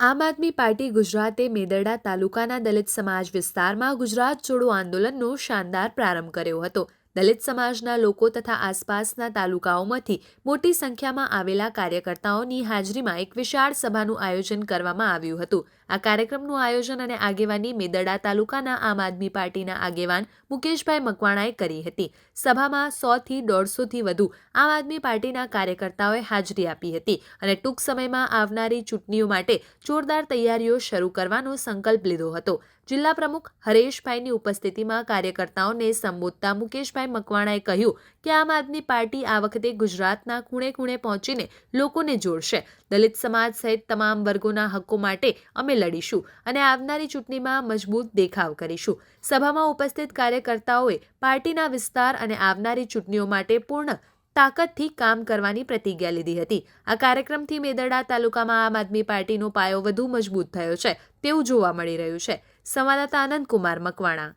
આમ આદમી પાર્ટી ગુજરાતે મેદરડા તાલુકાના દલિત સમાજ વિસ્તારમાં ગુજરાત છોડો આંદોલનનો શાનદાર પ્રારંભ કર્યો હતો। દલિત સમાજના લોકો તથા આસપાસના તાલુકાઓમાંથી મોટી સંખ્યામાં આવેલા કાર્યકર્તાઓની હાજરીમાં એક વિશાળ સભાનું આયોજન કરવામાં આવ્યું હતું। આ કાર્યક્રમનું આયોજન અને આગેવાની મેદરડા તાલુકાના આમ આદમી પાર્ટીના આગેવાન મુકેશભાઈ મકવાણાએ કરી હતી। સભામાં 100 થી 150થી વધુ આમ આદમી પાર્ટીના કાર્યકર્તાઓએ હાજરી આપી હતી અને ટૂંક સમયમાં આવનારી ચૂંટણીઓ માટે જોરદાર તૈયારીઓ શરૂ કરવાનો સંકલ્પ લીધો હતો। જિલ્લા પ્રમુખ હરેશભાઈની ઉપસ્થિતિમાં કાર્યકર્તાઓને સંબોધતા મુકેશભાઈ મકવાણાએ કહ્યું કે આમ આદમી પાર્ટી આ વખતે ગુજરાતના ખૂણે ખૂણે પહોંચીને લોકોને જોડશે। દલિત સમાજ સહિત તમામ વર્ગોના હક્કો માટે અમે લડીશું અને આવનારી ચૂંટણીમાં મજબૂત દેખાવ કરીશું। સભામાં ઉપસ્થિત કાર્યકર્તાઓએ પાર્ટીના વિસ્તાર અને આવનારી ચૂંટણીઓ માટે પૂર્ણ તાકાતથી કામ કરવાની પ્રતિજ્ઞા લીધી હતી। આ કાર્યક્રમથી મેદરડા તાલુકામાં આમ આદમી પાર્ટીનો પાયો વધુ મજબૂત થયો છે તેવું જોવા મળી રહ્યું છે। સંવાદદાતા આનંદ કુમાર મકવાણા।